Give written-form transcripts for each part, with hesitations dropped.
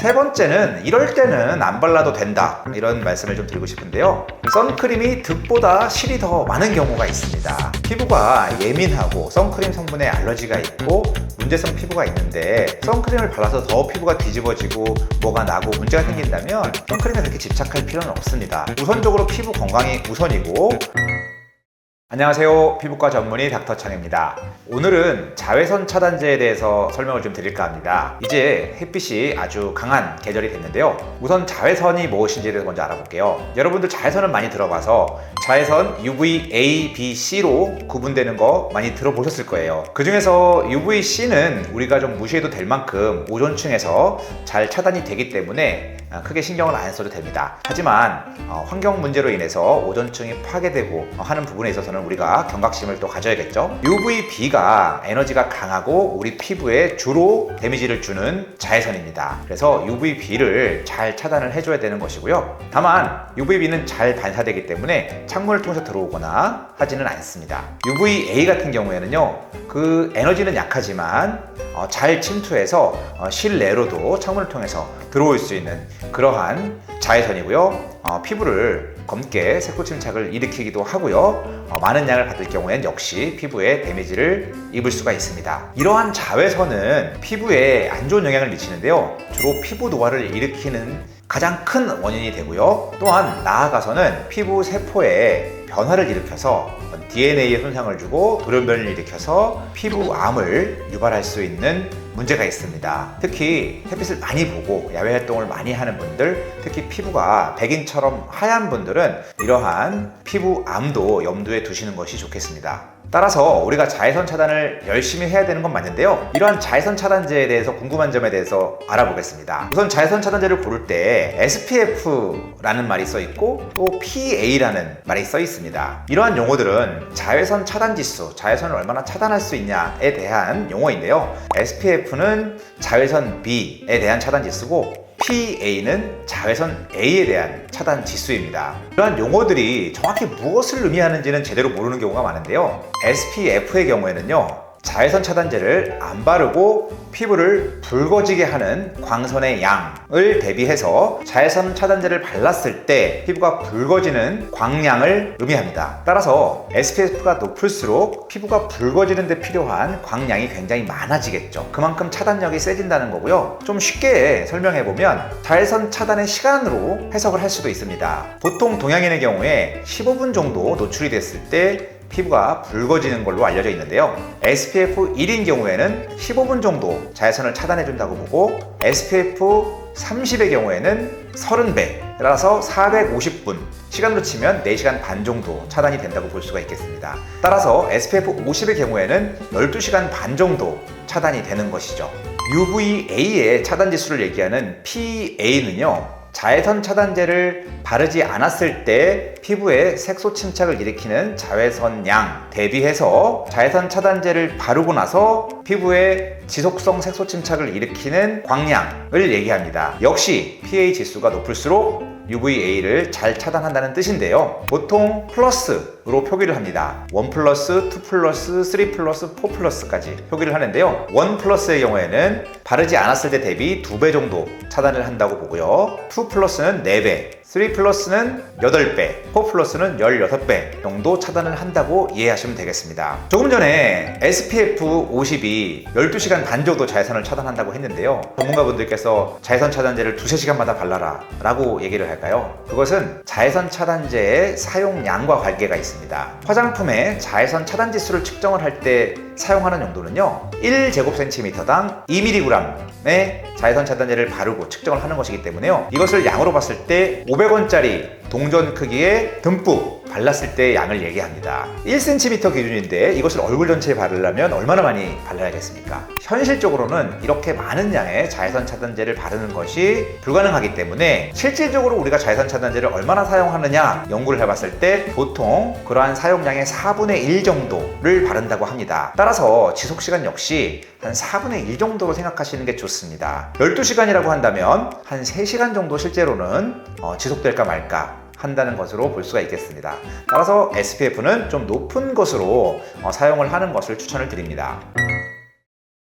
세 번째는 이럴 때는 안 발라도 된다, 이런 말씀을 좀 드리고 싶은데요. 선크림이 득보다 실이 더 많은 경우가 있습니다. 피부가 예민하고 선크림 성분에 알러지가 있고 문제성 피부가 있는데 선크림을 발라서 더 피부가 뒤집어지고 뭐가 나고 문제가 생긴다면 선크림에 그렇게 집착할 필요는 없습니다. 우선적으로 피부 건강이 우선이고. 안녕하세요, 피부과 전문의 닥터창입니다. 오늘은 자외선 차단제에 대해서 설명을 좀 드릴까 합니다. 이제 햇빛이 아주 강한 계절이 됐는데요. 우선 자외선이 무엇인지에 대해서 먼저 알아볼게요. 여러분들 자외선을 많이 들어봐서 자외선 UVA, B, C로 구분되는 거 많이 들어보셨을 거예요. 그 중에서 UVC는 우리가 좀 무시해도 될 만큼 오존층에서 잘 차단이 되기 때문에 크게 신경을 안 써도 됩니다. 하지만 환경 문제로 인해서 오존층이 파괴되고 하는 부분에 있어서는 우리가 경각심을 또 가져야겠죠. UVB가 에너지가 강하고 우리 피부에 주로 데미지를 주는 자외선입니다. 그래서 UVB를 잘 차단을 해줘야 되는 것이고요. 다만 UVB는 잘 반사되기 때문에 창문을 통해서 들어오거나 하지는 않습니다. UVA 같은 경우에는요, 그 에너지는 약하지만 잘 침투해서 실내로도 창문을 통해서 들어올 수 있는 그러한 자외선이고요. 피부를 검게 색소 침착을 일으키기도 하고요. 많은 양을 받을 경우엔 역시 피부에 데미지를 입을 수가 있습니다. 이러한 자외선은 피부에 안 좋은 영향을 미치는데요. 주로 피부 노화를 일으키는 가장 큰 원인이 되고요. 또한 나아가서는 피부 세포에 변화를 일으켜서 DNA에 손상을 주고 돌연변이를 일으켜서 피부암을 유발할 수 있는 문제가 있습니다. 특히 햇빛을 많이 보고 야외 활동을 많이 하는 분들, 특히 피부가 백인처럼 하얀 분들은 이러한 피부암도 염두에 두시는 것이 좋겠습니다. 따라서 우리가 자외선 차단을 열심히 해야 되는 건 맞는데요. 이러한 자외선 차단제에 대해서 궁금한 점에 대해서 알아보겠습니다. 우선 자외선 차단제를 고를 때 SPF라는 말이 써 있고 또 PA라는 말이 써 있습니다. 이러한 용어들은 자외선 차단 지수, 자외선을 얼마나 차단할 수 있냐에 대한 용어인데요. SPF는 자외선 B에 대한 차단 지수고 PA는 자외선 A에 대한 차단 지수입니다. 이러한 용어들이 정확히 무엇을 의미하는지는 제대로 모르는 경우가 많은데요. SPF의 경우에는요, 자외선 차단제를 안 바르고 피부를 붉어지게 하는 광선의 양을 대비해서 자외선 차단제를 발랐을 때 피부가 붉어지는 광량을 의미합니다. 따라서 SPF가 높을수록 피부가 붉어지는 데 필요한 광량이 굉장히 많아지겠죠. 그만큼 차단력이 세진다는 거고요. 좀 쉽게 설명해보면 자외선 차단의 시간으로 해석을 할 수도 있습니다. 보통 동양인의 경우에 15분 정도 노출이 됐을 때 피부가 붉어지는 걸로 알려져 있는데요. SPF 1인 경우에는 15분 정도 자외선을 차단해준다고 보고 SPF 30의 경우에는 30배, 따라서 450분, 시간으로 치면 4시간 반 정도 차단이 된다고 볼 수가 있겠습니다. 따라서 SPF 50의 경우에는 12시간 반 정도 차단이 되는 것이죠. UVA의 차단 지수를 얘기하는 PA는요, 자외선 차단제를 바르지 않았을 때 피부에 색소 침착을 일으키는 자외선 양 대비해서 자외선 차단제를 바르고 나서 피부에 지속성 색소 침착을 일으키는 광량을 얘기합니다. 역시 PA 지수가 높을수록 UVA를 잘 차단한다는 뜻인데요. 보통 플러스로 표기를 합니다. 1 플러스, 2 플러스, 3 플러스, 4 플러스까지 표기를 하는데요. 1 플러스의 경우에는 바르지 않았을 때 대비 2배 정도 차단을 한다고 보고요. 2 플러스는 4배, 3 플러스는 8배, 4 플러스는 16배 정도 차단을 한다고 이해하시면 되겠습니다. 조금 전에 SPF 50이 12시간 반 정도 자외선을 차단한다고 했는데요. 전문가분들께서 자외선 차단제를 2~3시간마다 발라라 라고 얘기를 할까요? 그것은 자외선 차단제의 사용량과 관계가 있습니다. 화장품의 자외선 차단 지수를 측정을 할 때 사용하는 용도는요, 1제곱센티미터당 2mg의 자외선 차단제를 바르고 측정을 하는 것이기 때문에요, 이것을 양으로 봤을 때 500원짜리 동전 크기의 듬뿍 발랐을 때의 양을 얘기합니다. 1cm 기준인데 이것을 얼굴 전체에 바르려면 얼마나 많이 발라야겠습니까? 현실적으로는 이렇게 많은 양의 자외선 차단제를 바르는 것이 불가능하기 때문에 실질적으로 우리가 자외선 차단제를 얼마나 사용하느냐 연구를 해봤을 때 보통 그러한 사용량의 4분의 1 정도를 바른다고 합니다. 따라서 지속시간 역시 한 4분의 1 정도로 생각하시는 게 좋습니다. 12시간이라고 한다면 한 3시간 정도 실제로는 지속될까 말까 한다는 것으로 볼 수가 있겠습니다. 따라서 SPF는 좀 높은 것으로 사용을 하는 것을 추천을 드립니다.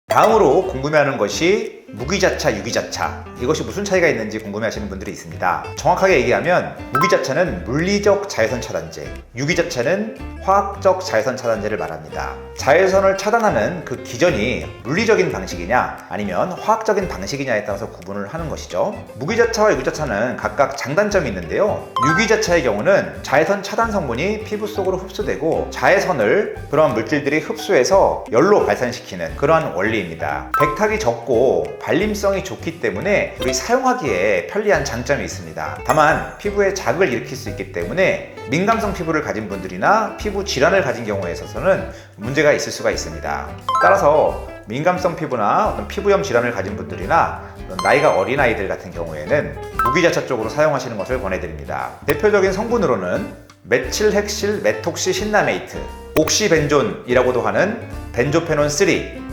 다음으로 궁금해하는 것이 무기자차, 유기자차, 이것이 무슨 차이가 있는지 궁금해하시는 분들이 있습니다. 정확하게 얘기하면 무기자차는 물리적 자외선 차단제, 유기자차는 화학적 자외선 차단제를 말합니다. 자외선을 차단하는 그 기전이 물리적인 방식이냐 아니면 화학적인 방식이냐에 따라서 구분을 하는 것이죠. 무기자차와 유기자차는 각각 장단점이 있는데요. 유기자차의 경우는 자외선 차단 성분이 피부 속으로 흡수되고 자외선을 그런 물질들이 흡수해서 열로 발산시키는 그러한 원리입니다. 백탁이 적고 발림성이 좋기 때문에 우리 사용하기에 편리한 장점이 있습니다. 다만 피부에 자극을 일으킬 수 있기 때문에 민감성 피부를 가진 분들이나 피부 질환을 가진 경우에 있어서는 문제가 있을 수가 있습니다. 따라서 민감성 피부나 어떤 피부염 질환을 가진 분들이나 나이가 어린 아이들 같은 경우에는 무기자차 쪽으로 사용하시는 것을 권해드립니다. 대표적인 성분으로는 메칠핵실 메톡시 신라메이트, 옥시벤존이라고도 하는 벤조페논 3,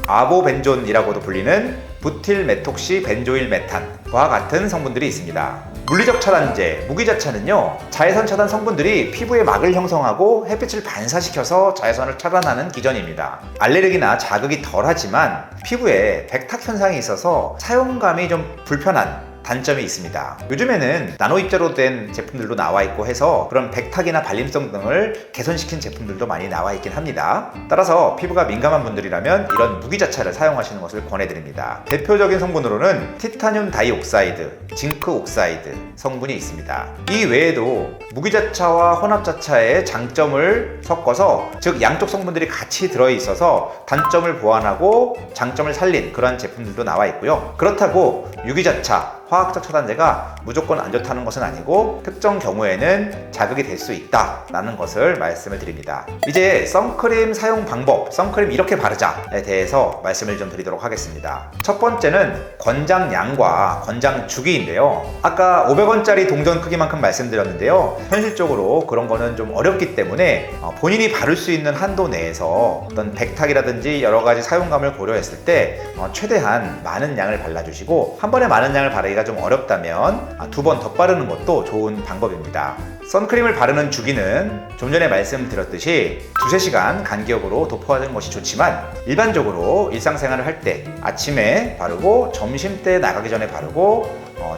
아보벤존이라고도 불리는 부틸메톡시 벤조일 메탄과 같은 성분들이 있습니다. 물리적 차단제, 무기자차는요, 자외선 차단 성분들이 피부에 막을 형성하고 햇빛을 반사시켜서 자외선을 차단하는 기전입니다. 알레르기나 자극이 덜하지만 피부에 백탁 현상이 있어서 사용감이 좀 불편한 단점이 있습니다. 요즘에는 나노 입자로 된 제품들도 나와 있고 해서 그런 백탁이나 발림성 등을 개선시킨 제품들도 많이 나와 있긴 합니다. 따라서 피부가 민감한 분들이라면 이런 무기자차를 사용하시는 것을 권해드립니다. 대표적인 성분으로는 티타늄 다이옥사이드, 징크 옥사이드 성분이 있습니다. 이 외에도 무기자차와 혼합자차의 장점을 섞어서, 즉 양쪽 성분들이 같이 들어있어서 단점을 보완하고 장점을 살린 그런 제품들도 나와 있고요. 그렇다고 유기자차, 화학적 차단제가 무조건 안 좋다는 것은 아니고 특정 경우에는 자극이 될 수 있다라는 것을 말씀을 드립니다. 이제 선크림 사용 방법, 선크림 이렇게 바르자에 대해서 말씀을 좀 드리도록 하겠습니다. 첫 번째는 권장량과 권장주기인데요. 아까 500원짜리 동전 크기만큼 말씀드렸는데요. 현실적으로 그런 거는 좀 어렵기 때문에 본인이 바를 수 있는 한도 내에서 어떤 백탁이라든지 여러 가지 사용감을 고려했을 때 최대한 많은 양을 발라주시고, 한 번에 많은 양을 바르기가 좀 어렵다면 2번 더 바르는 것도 좋은 방법입니다. 선크림을 바르는 주기는 좀 전에 말씀드렸듯이 2~3시간 간격으로 도포하는 것이 좋지만, 일반적으로 일상생활을 할 때 아침에 바르고 점심 때 나가기 전에 바르고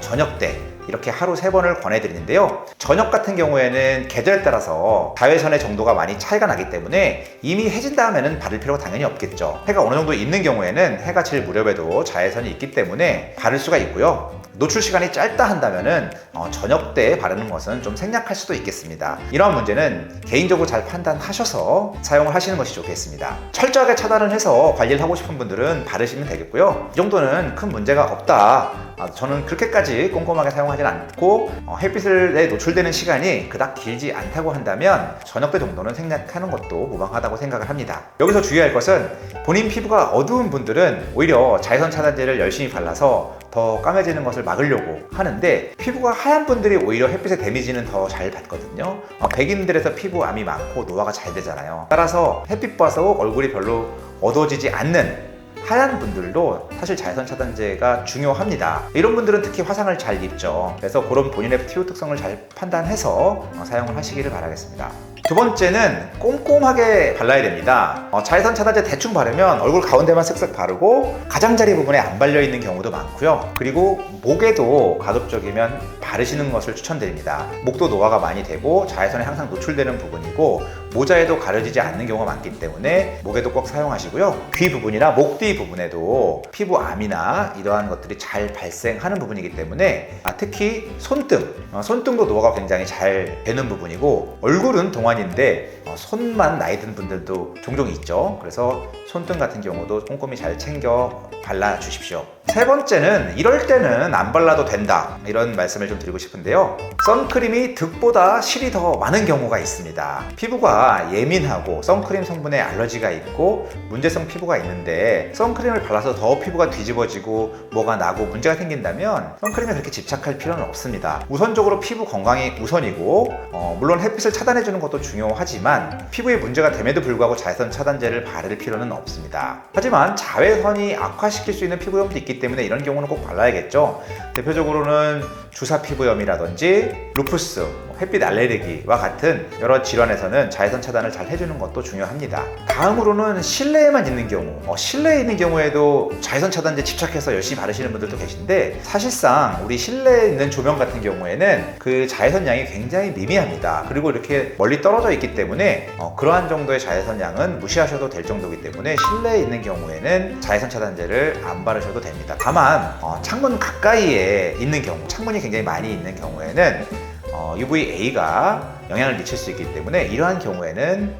저녁 때 이렇게 하루 3번을 권해드리는데요. 저녁 같은 경우에는 계절에 따라서 자외선의 정도가 많이 차이가 나기 때문에 이미 해진 다음에는 바를 필요가 당연히 없겠죠. 해가 어느 정도 있는 경우에는 해가 질 무렵에도 자외선이 있기 때문에 바를 수가 있고요. 노출 시간이 짧다 한다면은 저녁 때 바르는 것은 좀 생략할 수도 있겠습니다. 이러한 문제는 개인적으로 잘 판단하셔서 사용을 하시는 것이 좋겠습니다. 철저하게 차단을 해서 관리를 하고 싶은 분들은 바르시면 되겠고요. 이 정도는 큰 문제가 없다, 저는 그렇게까지 꼼꼼하게 사용하진 않고 햇빛에 노출되는 시간이 그닥 길지 않다고 한다면 저녁 때 정도는 생략하는 것도 무방하다고 생각을 합니다. 여기서 주의할 것은, 본인 피부가 어두운 분들은 오히려 자외선 차단제를 열심히 발라서 더 까매지는 것을 막으려고 하는데, 피부가 하얀 분들이 오히려 햇빛의 데미지는 더 잘 받거든요. 백인들에서 피부암이 많고 노화가 잘 되잖아요. 따라서 햇빛 봐서 얼굴이 별로 어두워지지 않는 하얀 분들도 사실 자외선 차단제가 중요합니다. 이런 분들은 특히 화상을 잘 입죠. 그래서 그런 본인의 피부 특성을 잘 판단해서 사용을 하시기를 바라겠습니다. 두 번째는 꼼꼼하게 발라야 됩니다. 자외선 차단제 대충 바르면 얼굴 가운데만 쓱쓱 바르고 가장자리 부분에 안 발려있는 경우도 많고요. 그리고 목에도 가급적이면 바르시는 것을 추천드립니다. 목도 노화가 많이 되고 자외선에 항상 노출되는 부분이고 모자에도 가려지지 않는 경우가 많기 때문에 목에도 꼭 사용하시고요. 귀 부분이나 목 뒤 부분에도 피부암이나 이러한 것들이 잘 발생하는 부분이기 때문에 특히 손등도 노화가 굉장히 잘 되는 부분이고, 얼굴은 동안인데 손만 나이 든 분들도 종종 있죠. 그래서 손등 같은 경우도 꼼꼼히 잘 챙겨 발라주십시오. 세 번째는, 이럴 때는 안 발라도 된다, 이런 말씀을 좀 드리고 싶은데요. 선크림이 득보다 실이 더 많은 경우가 있습니다. 피부가 예민하고 선크림 성분에 알러지가 있고 문제성 피부가 있는데 선크림을 발라서 더 피부가 뒤집어지고 뭐가 나고 문제가 생긴다면 선크림에 그렇게 집착할 필요는 없습니다. 우선적으로 피부 건강이 우선이고 물론 햇빛을 차단해주는 것도 중요하지만 피부에 문제가 됨에도 불구하고 자외선 차단제를 바를 필요는 없습니다. 하지만 자외선이 악화시킬 수 있는 피부염도 있기 때문에 이런 경우는 꼭 발라야겠죠. 대표적으로는 주사 피부염이라든지 루푸스, 햇빛 알레르기와 같은 여러 질환에서는 자외선 차단을 잘 해주는 것도 중요합니다. 다음으로는 실내에만 있는 경우, 실내에 있는 경우에도 자외선 차단제 집착해서 열심히 바르시는 분들도 계신데, 사실상 우리 실내에 있는 조명 같은 경우에는 그 자외선 양이 굉장히 미미합니다. 그리고 이렇게 멀리 떨어져 있기 때문에 그러한 정도의 자외선 양은 무시하셔도 될 정도이기 때문에 실내에 있는 경우에는 자외선 차단제를 안 바르셔도 됩니다. 다만 창문 가까이에 있는 경우, 창문이 굉장히 많이 있는 경우에는 UVA가 영향을 미칠 수 있기 때문에 이러한 경우에는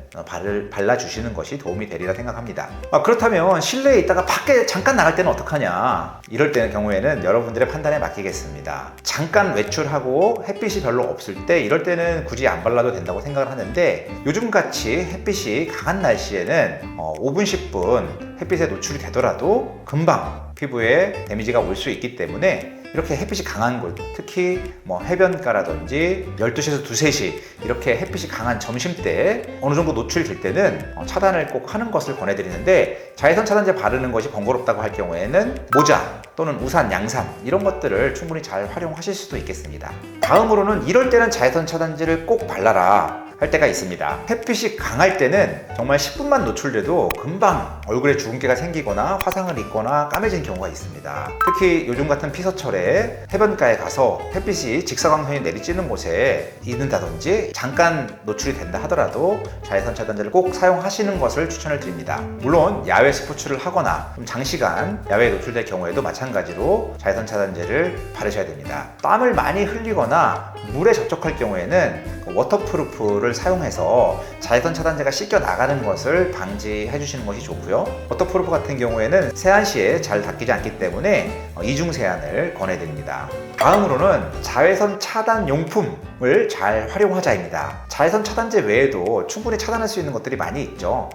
발라주시는 것이 도움이 되리라 생각합니다. 그렇다면 실내에 있다가 밖에 잠깐 나갈 때는 어떡하냐? 이럴 때는 경우에는 여러분들의 판단에 맡기겠습니다. 잠깐 외출하고 햇빛이 별로 없을 때, 이럴 때는 굳이 안 발라도 된다고 생각을 하는데, 요즘같이 햇빛이 강한 날씨에는 5분, 10분 햇빛에 노출이 되더라도 금방 피부에 데미지가 올 수 있기 때문에 이렇게 햇빛이 강한 곳, 특히 해변가라든지 12시에서 2, 3시 이렇게 햇빛이 강한 점심때 어느 정도 노출이 될 때는 차단을 꼭 하는 것을 권해드리는데, 자외선 차단제 바르는 것이 번거롭다고 할 경우에는 모자 또는 우산, 양산 이런 것들을 충분히 잘 활용하실 수도 있겠습니다. 다음으로는 이럴 때는 자외선 차단제를 꼭 발라라 할 때가 있습니다. 햇빛이 강할 때는 정말 10분만 노출돼도 금방 얼굴에 주근깨가 생기거나 화상을 입거나 까매진 경우가 있습니다. 특히 요즘 같은 피서철에 해변가에 가서 햇빛이 직사광선이 내리쬐는 곳에 있는다든지 잠깐 노출이 된다 하더라도 자외선 차단제를 꼭 사용하시는 것을 추천을 드립니다. 물론 야외 스포츠를 하거나 좀 장시간 야외에 노출될 경우에도 마찬가지로 자외선 차단제를 바르셔야 됩니다. 땀을 많이 흘리거나 물에 접촉할 경우에는 워터프루프를 사용해서 자외선 차단제가 씻겨 나가는 것을 방지해 주시는 것이 좋고요. 워터프루프 같은 경우에는 세안 시에 잘 닦이지 않기 때문에 이중 세안을 권해드립니다. 다음으로는 자외선 차단 용품을 잘 활용하자입니다. 자외선 차단제 외에도 충분히 차단할 수 있는 것들이 많이 있죠.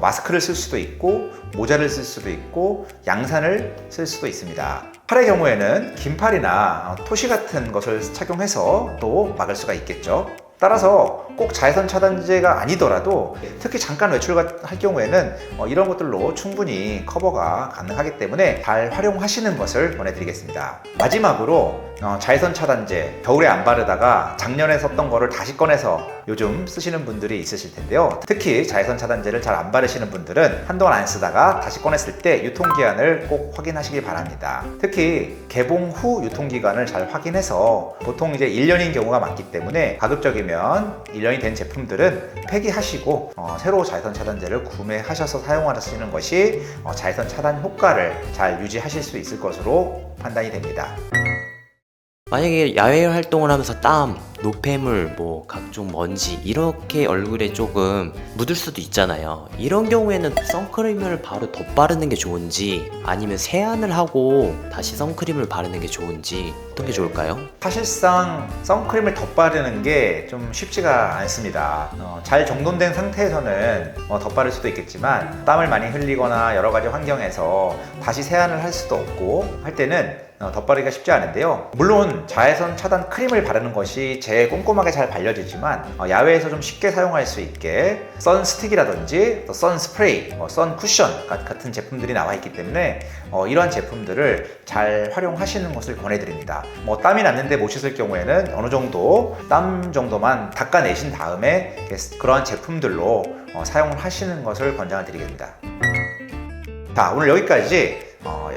마스크를 쓸 수도 있고, 모자를 쓸 수도 있고, 양산을 쓸 수도 있습니다. 팔의 경우에는 긴팔이나 토시 같은 것을 착용해서 또 막을 수가 있겠죠. 따라서 꼭 자외선 차단제가 아니더라도 특히 잠깐 외출할 경우에는 이런 것들로 충분히 커버가 가능하기 때문에 잘 활용하시는 것을 권해드리겠습니다. 마지막으로 자외선 차단제 겨울에 안 바르다가 작년에 썼던 거를 다시 꺼내서 요즘 쓰시는 분들이 있으실 텐데요. 특히 자외선 차단제를 잘 안 바르시는 분들은 한동안 안 쓰다가 다시 꺼냈을 때 유통기한을 꼭 확인하시기 바랍니다. 특히 개봉 후 유통기간을 잘 확인해서, 보통 이제 1년인 경우가 많기 때문에 가급적이면 1년이 된 제품들은 폐기하시고 새로 자외선 차단제를 구매하셔서 사용하시는 것이 자외선 차단 효과를 잘 유지하실 수 있을 것으로 판단이 됩니다. 만약에 야외 활동을 하면서 땀, 노폐물, 각종 먼지 이렇게 얼굴에 조금 묻을 수도 있잖아요. 이런 경우에는 선크림을 바로 덧바르는 게 좋은지, 아니면 세안을 하고 다시 선크림을 바르는 게 좋은지, 어떤 게 좋을까요? 사실상 선크림을 덧바르는 게 좀 쉽지가 않습니다. 잘 정돈된 상태에서는 덧바를 수도 있겠지만, 땀을 많이 흘리거나 여러 가지 환경에서 다시 세안을 할 수도 없고 할 때는 덧바르기가 쉽지 않은데요. 물론 자외선 차단 크림을 바르는 것이 제일 꼼꼼하게 잘 발려지지만, 야외에서 좀 쉽게 사용할 수 있게 선스틱이라든지 선스프레이, 선쿠션 같은 제품들이 나와 있기 때문에 이러한 제품들을 잘 활용하시는 것을 권해드립니다. 땀이 났는데 못 씻을 경우에는 어느 정도 땀 정도만 닦아내신 다음에 그러한 제품들로 사용을 하시는 것을 권장을 드리겠습니다. 자, 오늘 여기까지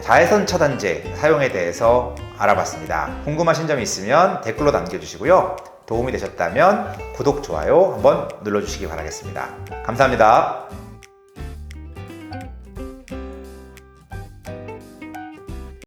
자외선 차단제 사용에 대해서 알아봤습니다. 궁금하신 점이 있으면 댓글로 남겨주시고요. 도움이 되셨다면 구독, 좋아요 한번 눌러주시기 바라겠습니다. 감사합니다.